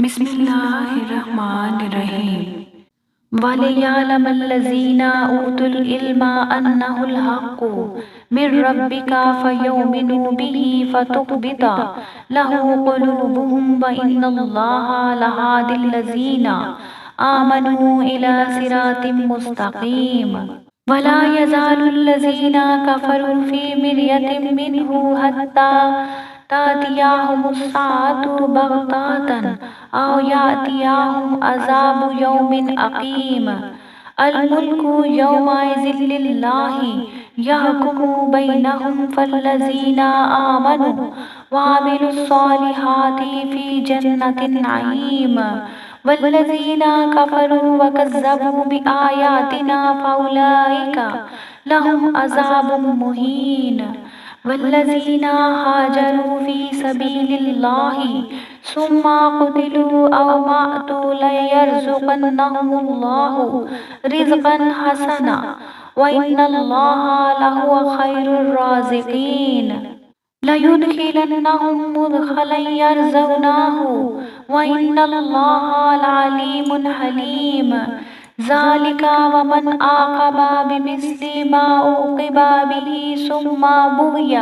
بسم اللہ الرحمن الرحیم وَلِيَعْلَمَ الَّذِينَ أُوتُوا الْعِلْمَ أَنَّهُ الْحَقُّ مِنْ رَبِّكَ فَيُؤْمِنُوا بِهِ فَتُخْبِتَ لَهُ قُلُوبُهُمْ وَإِنَّ اللَّهَ لَهَادِ الَّذِينَ آمَنُوا إِلَى صِرَاطٍ مُسْتَقِيمٍ وَلَا يَزَالُ الَّذِينَ كَفَرُوا فِي مِرْيَةٍ مِّنْهُ حَتَّى تأتيهم الساعة بغتة أو يأتيهم عذاب يوم أقيم الملك يومئذ لله يحكم بينهم فالذين آمنوا وعملوا الصالحات في جنة النعيم والذين كفروا وكذبوا بآياتنا فأولئك لهم عذاب مهين والذين هاجروا في سبيل الله ثم قتلوا أو ماتوا ليرزقنهم الله رزقا حسنا وإن الله لهو خير الرازقين ليدخلنهم مدخلا يرزقناه وإن الله لعليم حليم ذلك ومن عاقب بمثل ما عوقب به ثم بغي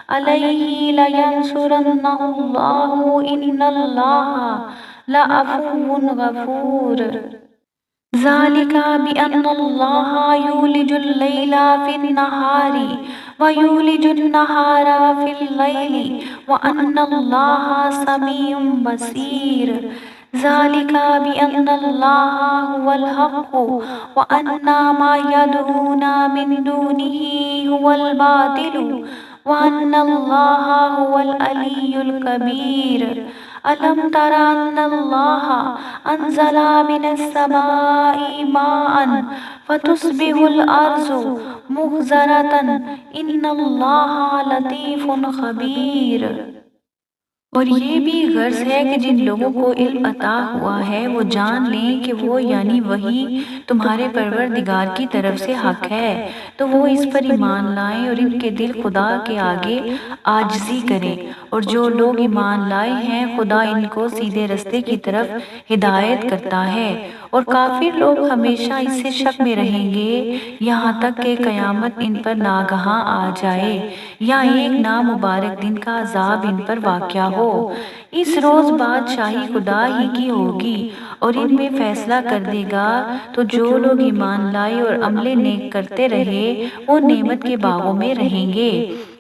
عليه لينصرنه الله إن الله لعفو غفور ذلك بأن الله يولج الليل في النهار ويولج النهار في الليل وأن الله سميع بصير ذلك بأن الله هو الحق وأن ما يدعون من دونه هو الباطل وأن الله هو العلي الكبير ألم تر أن الله أنزل من السماء ماء فتصبح الأرض مخضرة إن الله لطيف خبير اور یہ بھی غرض ہے کہ جن لوگوں کو علم عطا ہوا ہے وہ جان لیں کہ وہ یعنی وہی تمہارے پروردگار کی طرف سے حق ہے تو وہ اس پر ایمان لائیں اور ان کے دل خدا کے آگے عاجزی کریں اور جو لوگ ایمان لائے ہیں خدا ان کو سیدھے رستے کی طرف ہدایت کرتا ہے اور کافر لوگ ہمیشہ اس سے شک میں رہیں گے یہاں تک کہ قیامت ان پر ناگہاں آ جائے یا ایک نامبارک دن کا عذاب ان پر واقع ہو اس روز بادشاہی خدا ہی کی ہوگی اور ان میں فیصلہ کر دے گا تو جو لوگ ایمان لائے اور عمل نیک کرتے رہے وہ نعمت کے باغوں میں رہیں گے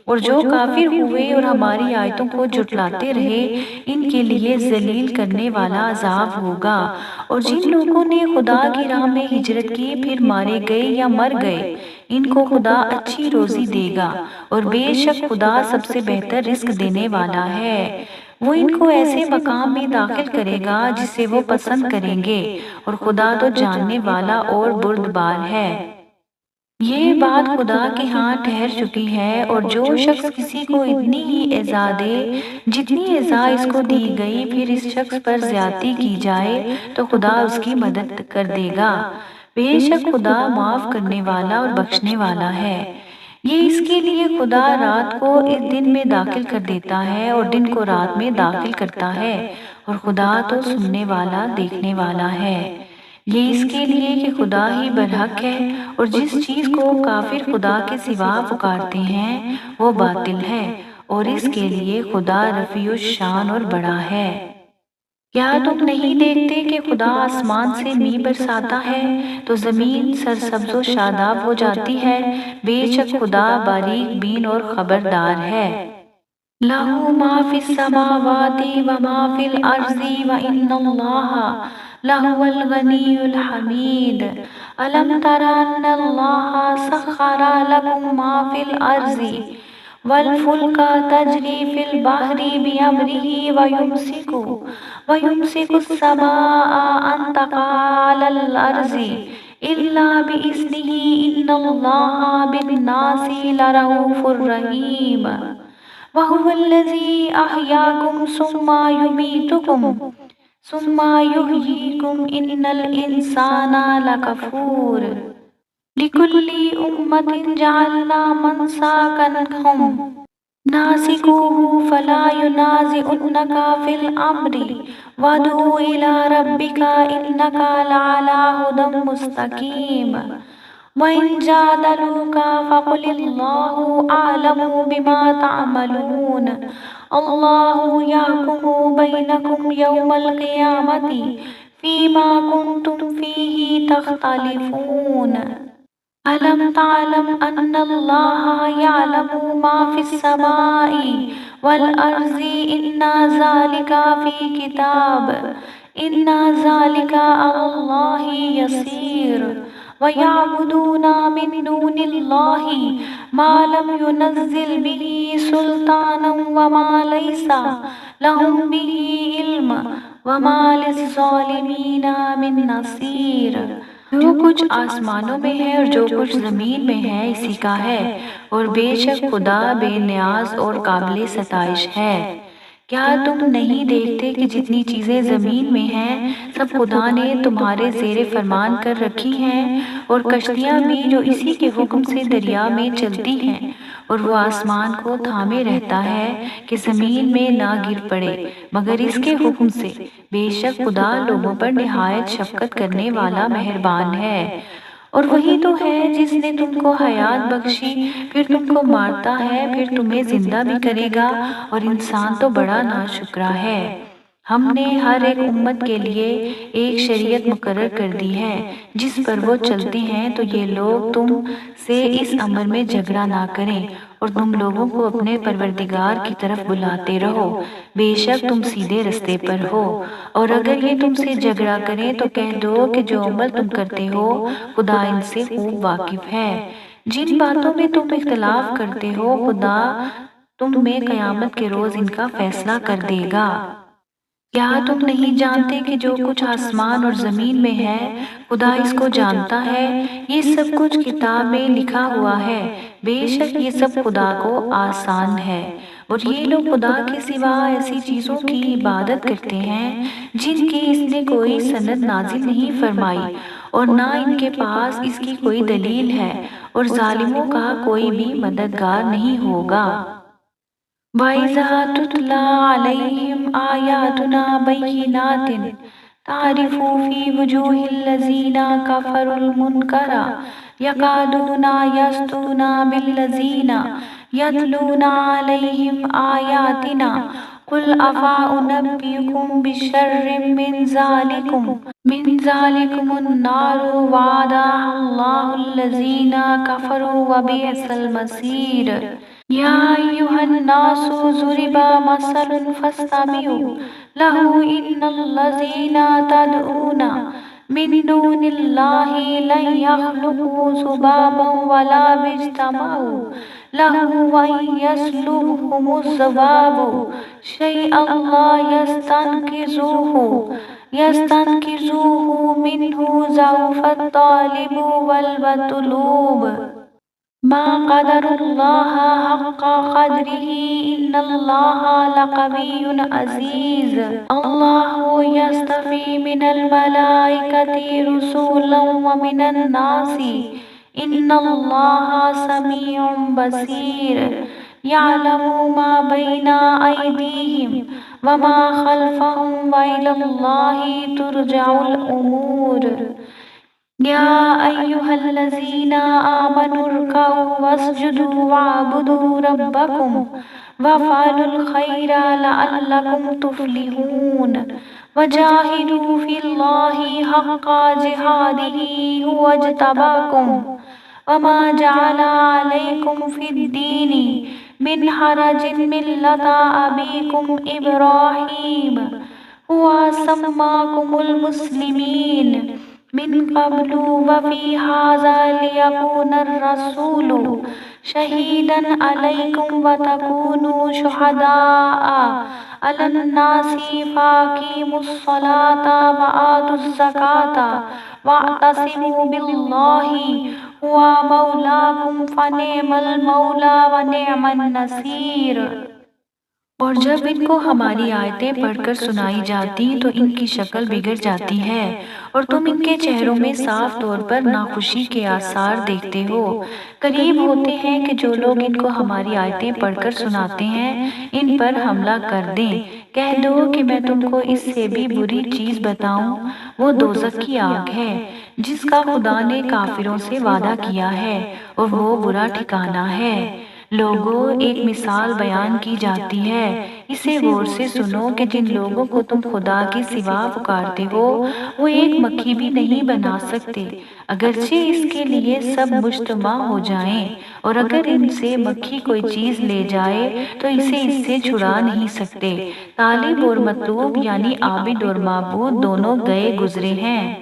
اور جو کافر ہوئے اور ہماری آیتوں کو جھٹلاتے رہے ان کے لیے ذلیل کرنے والا عذاب ہوگا اور جن لوگوں نے خدا کی راہ میں ہجرت کی پھر مارے گئے یا مر گئے ان کو خدا اچھی روزی دے گا اور بے شک خدا سب سے بہتر رزق دینے والا ہے وہ ان کو ایسے مقام میں داخل کرے گا جسے وہ پسند کریں گے اور خدا تو جاننے والا اور بردبار ہے یہ بات خدا کے ہاں ٹھہر چکی ہے اور جو شخص کسی کو اتنی ہی ایذا دے جتنی ایذا اس کو دی گئی پھر اس شخص پر زیادتی کی جائے تو خدا اس کی مدد کر دے گا بے شک خدا معاف کرنے والا اور بخشنے والا ہے یہ اس کے لیے خدا رات کو اس دن میں داخل کر دیتا ہے اور دن کو رات میں داخل کرتا ہے اور خدا تو سننے والا دیکھنے والا ہے یہ اس کے لیے کہ خدا ہی برحق ہے اور جس چیز کو کافر خدا کے سوا پکارتے ہیں وہ باطل ہے اور اس کے لیے خدا رفیع الشان اور بڑا ہے کیا تم نہیں دیکھتے کہ خدا آسمان سے می برساتا ہے تو زمین سرسبز و شاداب ہو جاتی ہے بے شک خدا باریک بین اور خبردار ہے لَهُ مَا فِي السَّمَاوَاتِ وَمَا فِي الْأَرْضِ وَإِنَّ اللَّهَ لَهُوَ الْغَنِيُّ الْحَمِيدُ أَلَمْ تَرَ أَنَّ اللَّهَ سَخَّرَ لَكُم مَّا فِي الْأَرْضِ وَالْفُلْكَ تَجْرِي فِي الْبَحْرِ بِأَمْرِهِ وَيُمْسِكُ السَّمَاءَ أَن تَقَعَ عَلَى الْأَرْضِ إِلَّا بِإِذْنِهِ إِنَّ اللَّهَ بِالنَّاسِ لَرَءُوفٌ رَحِيمٌ وَهُوَ الَّذِي أَحْيَاكُمْ ثُمَّ يُمِيتُكُمْ ثُمَّ يُحْيِيكُمْ إِنَّ الْإِنسَانَ لَكَفُورٌ لِكُلِّ أُمَّةٍ جَعَلْنَا مَنْسَكًا هُمْ ناسكوه فلا ينازعنك في الأمر وادع إلى ربك إنك لعلى هدى مستقيم وإن جادلوك فقل الله أعلم بما تعملون الله يحكم بينكم يوم القيامة فيما كنتم فيه تختلفون ألم تعلم أن الله يعلم ما في السماء والأرض إن ذلك في كتاب إن ذلك على الله يسير ويعبدون من دون الله ما لم ينزل به سلطانا وما ليس لهم به علم وما للظالمين من نصير جو کچھ آسمانوں میں ہے اور جو کچھ زمین میں ہے اسی کا ہے اور بے شک خدا بے نیاز اور قابل ستائش ہے۔ کیا تم نہیں دیکھتے کہ جتنی چیزیں زمین میں ہیں سب خدا نے تمہارے زیر فرمان کر رکھی ہیں اور کشتیاں بھی جو اسی کے حکم سے دریا میں چلتی ہیں اور وہ آسمان کو تھامے رہتا ہے کہ زمین میں نہ گر پڑے مگر اس کے حکم سے۔ بے شک خدا لوگوں پر نہایت شفقت کرنے والا مہربان ہے۔ اور وہی تو ہے جس نے تم کو حیات بخشی پھر تم کو مارتا ہے پھر تمہیں زندہ بھی کرے گا اور انسان تو بڑا ناشکرا ہے۔ ہم نے ہر ایک امت کے لیے ایک شریعت مقرر کر دی ہے جس پر وہ چلتے ہیں تو یہ لوگ تم سے اس امر میں جھگڑا نہ کریں اور تم لوگوں کو اپنے پروردگار کی طرف بلاتے رہو، بے شک تم سیدھے رستے پر ہو۔ اور اگر یہ تم سے جھگڑا کریں تو کہہ دو کہ جو عمل تم کرتے ہو خدا ان سے خوب واقف ہے۔ جن باتوں میں تم اختلاف کرتے ہو خدا تم میں قیامت کے روز ان کا فیصلہ کر دے گا۔ کیا تم نہیں جانتے کہ جو کچھ آسمان اور زمین میں ہے خدا اس کو جانتا ہے؟ یہ سب کچھ کتاب میں لکھا ہوا ہے، بے شک یہ سب خدا کو آسان ہے۔ اور یہ لوگ خدا کے سوا ایسی چیزوں کی عبادت کرتے ہیں جن کی اس نے کوئی سند نازل نہیں فرمائی اور نہ ان کے پاس اس کی کوئی دلیل ہے، اور ظالموں کا کوئی بھی مددگار نہیں ہوگا۔ وَإِذَا تُتْلَى عَلَيْهِمْ آيَاتُنَا بَيِّنَاتٍ تَعْرِفُ فِي وُجُوهِ الَّذِينَ كَفَرُوا الْمُنكَرَ يَكَادُونَ يَسْطُونَ بِالَّذِينَ يَتْلُونَ عَلَيْهِمْ آيَاتِنَا قُلْ أَفَأُنَبِّئُكُم بِشَرٍّ مِّن ذَلِكُمُ النَّارُ وَعَدَهَا اللَّهُ الَّذِينَ كَفَرُوا وَبِئْسَ الْمَصِيرُ يا أيها الناس ضرب مثل فاستمعوا له إن الذين تدعون من دون الله لن يخلقوا ذبابا ولا اجتمعوا له وإن يسلبهم الذباب شيئا لا يستنقذوه منه ضعف الطالب والمطلوب ما قدر الله حق قدره إن الله لقوي عزيز الله يصطفي من الملائكة رسلا ومن الناس إن الله سميع بصير يعلم ما بين أيديهم وما خلفهم وإلى الله ترجع الأمور يا أيها الذين آمنوا اركعوا واسجدوا واعبدوا ربكم وافعلوا الخير لعلكم تفلحون وجاهدوا في الله حق جهاده هو اجتباكم وما جعل عليكم في الدين من حرج ملة أبيكم إبراهيم هو سماكم المسلمين من قبل وفي هذا ليكون الرسول شهيدا عليكم وتكونوا شهداء على الناس فأقيموا الصلاة وآتوا الزكاة واعتصموا بالله هو مولاكم فنعم المولى ونعم النصير۔ اور جب ان کو ہماری آیتیں پڑھ کر سنائی جاتی تو ان کی شکل بگڑ جاتی ہے اور تم ان کے چہروں میں صاف طور پر ناخوشی کے آثار دیکھتے ہو۔ قریب ہوتے ہیں کہ جو لوگ ان کو ہماری آیتیں پڑھ کر سناتے ہیں ان پر حملہ کر دیں۔ کہہ دو کہ میں تم کو اس سے بھی بری چیز بتاؤں، وہ دوزخ کی آگ ہے جس کا خدا نے کافروں سے وعدہ کیا ہے اور وہ برا ٹھکانہ ہے۔ لوگوں، ایک مثال بیان کی جاتی ہے، اسے غور سے سنو کہ جن لوگوں کو تم خدا کے سوا پکارتے ہو وہ ایک مکھی بھی نہیں بنا سکتے، اگرچہ اس کے لیے سب مجتمع ہو جائیں، اور اگر ان سے مکھی کوئی چیز لے جائے تو اسے اس سے چھڑا نہیں سکتے۔ طالب اور مطلوب یعنی عابد اور معبود دونوں گئے گزرے ہیں۔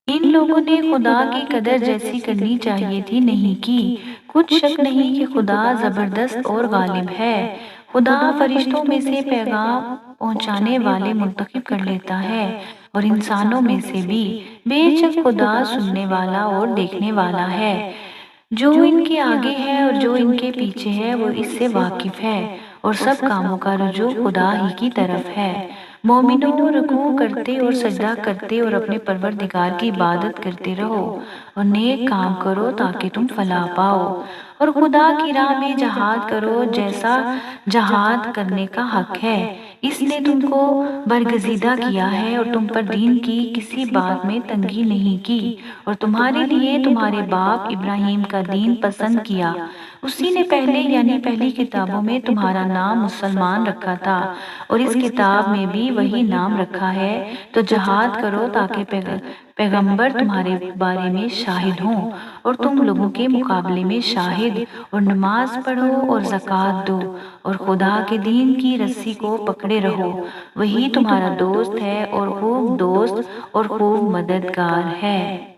ان لوگوں نے خدا کی قدر جیسی کرنی چاہیے تھی نہیں کی۔ کچھ شک نہیں کہ خدا زبردست اور غالب ہے۔ خدا فرشتوں میں سے پیغام پہنچانے والے منتخب کر لیتا ہے اور انسانوں میں سے بھی۔ بے شک خدا سننے والا اور دیکھنے والا ہے۔ جو ان کے آگے ہے اور جو ان کے پیچھے ہے وہ اس سے واقف ہے، اور سب کاموں کا رجوع خدا ہی کی طرف ہے۔ مومنوں، رکوع کرتے اور سجدہ کرتے اور اپنے پروردگار کی عبادت کرتے رہو اور نیک کام کرو تاکہ تم فلاح پاؤ، اور خدا کی راہ میں جہاد کرو جیسا جہاد کرنے کا حق ہے۔ اس نے تم کو برگزیدہ کیا ہے اور تم پر دین کی کسی بات میں تنگی نہیں کی، اور تمہارے لیے تمہارے باپ ابراہیم کا دین پسند کیا۔ اسی نے پہلے یعنی پہلی کتابوں میں تمہارا نام مسلمان رکھا تھا، اور اس کتاب میں بھی وہی نام رکھا ہے۔ تو جہاد کرو تاکہ پیغمبر تمہارے بارے میں شاہد ہوں اور تم لوگوں کے مقابلے میں شاہد، اور نماز پڑھو اور زکوٰۃ دو اور خدا کے دین کی رسی کو پکڑے رہو، وہی تمہارا دوست ہے اور خوب دوست اور خوب مددگار ہے۔